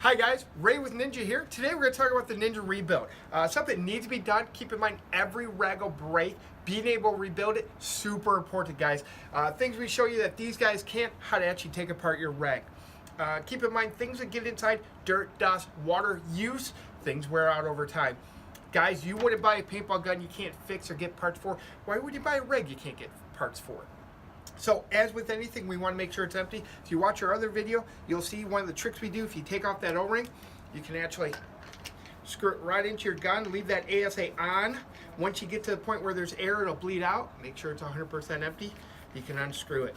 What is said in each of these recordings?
Hi guys, Ray with Ninja here. Today we're going to talk about the Ninja rebuild. Something that needs to be done. Keep in mind every reg will break. Being able to rebuild it, super important guys. Things we show you that these guys can't, how to actually take apart your reg. Keep in mind things that get inside, dirt, dust, water, use, things wear out over time. Guys, you wouldn't buy a paintball gun you can't fix or get parts for. Why would you buy a reg you can't get parts for? So as with anything, we want to make sure it's empty. If you watch our other video, you'll see one of the tricks we do. If you take off that O-ring, you can actually screw it right into your gun, leave that ASA on. Once you get to the point where there's air, it'll bleed out. Make sure it's 100% empty. You can unscrew it.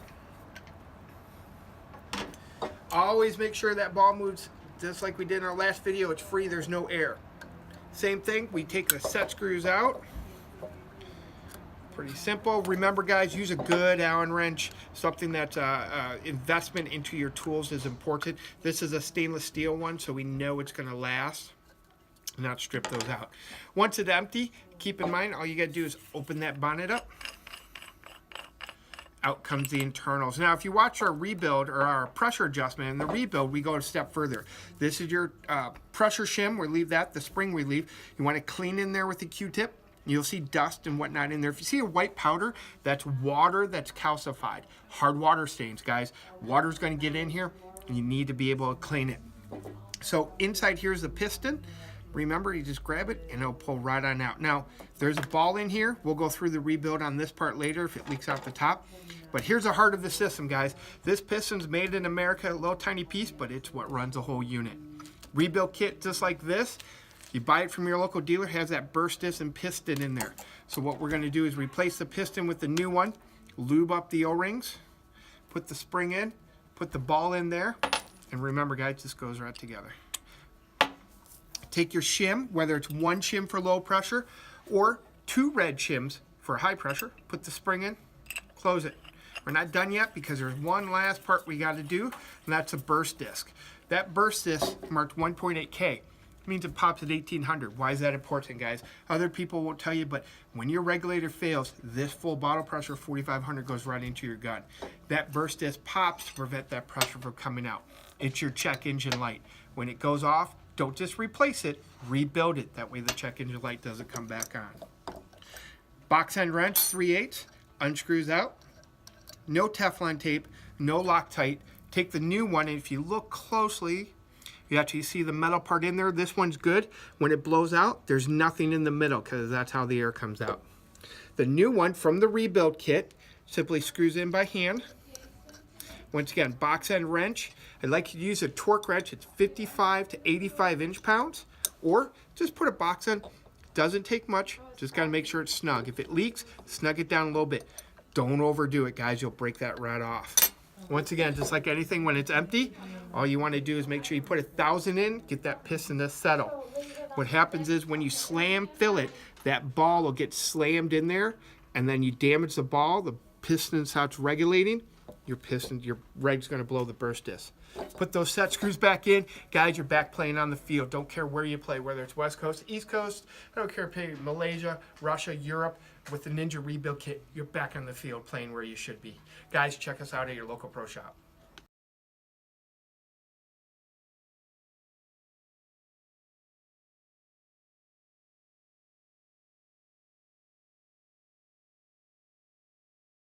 Always make sure that ball moves just like we did in our last video. It's free, there's no air. Same thing, we take the set screws out. Pretty simple. Remember guys, use a good Allen wrench. Something that's investment into your tools is important. This is a stainless steel one, so we know it's going to last. Not strip those out. Once it's empty, keep in mind all you got to do is open that bonnet up. Out comes the internals. Now if you watch our rebuild or our pressure adjustment in the rebuild, we go a step further. This is your pressure shim. We leave that. The spring we leave. You want to clean in there with the Q-tip. You'll see dust and whatnot in there. If you see a white powder, that's water that's calcified. Hard water stains, guys. Water's going to get in here, and you need to be able to clean it. So inside here's the piston. Remember, you just grab it, and it'll pull right on out. Now, there's a ball in here. We'll go through the rebuild on this part later if it leaks out the top. But here's the heart of the system, guys. This piston's made in America, a little tiny piece, but it's what runs the whole unit. Rebuild kit just like this. You buy it from your local dealer, has that burst disc and piston in there. So what we're going to do is replace the piston with the new one, lube up the O-rings, put the spring in, put the ball in there, and remember guys, this goes right together. Take your shim, whether it's one shim for low pressure or two red shims for high pressure, put the spring in, close it. We're not done yet because there's one last part we got to do, and that's a burst disc. That burst disc marked 1.8K. Means it pops at 1800. Why is that important, guys? Other people won't tell you, but when your regulator fails, this full bottle pressure 4500 goes right into your gun. That burst disc pops to prevent that pressure from coming out. It's your check engine light. When it goes off, don't just replace it, rebuild it. That way the check engine light doesn't come back on. Box end wrench 3/8, unscrews out. No Teflon tape, no Loctite. Take the new one, and if you look closely, you actually see the metal part in there. This one's good. When it blows out, there's nothing in the middle because that's how the air comes out. The new one from the rebuild kit simply screws in by hand. Once again, box end wrench. I'd like you to use a torque wrench. It's 55 to 85 inch-pounds, or just put a box end. Doesn't take much. Just got to make sure it's snug. If it leaks, snug it down a little bit. Don't overdo it, guys. You'll break that right off. Once again, just like anything, when it's empty, all you want to do is make sure you put 1,000 in, get that piston to settle. What happens is when you slam fill it, that ball will get slammed in there, and then you damage the ball, the piston starts regulating, your reg's going to blow the burst disc. Put those set screws back in. Guys, you're back playing on the field. Don't care where you play, whether it's West Coast, East Coast. I don't care if you play Malaysia, Russia, Europe. With the Ninja rebuild kit, you're back on the field playing where you should be. Guys, check us out at your local pro shop.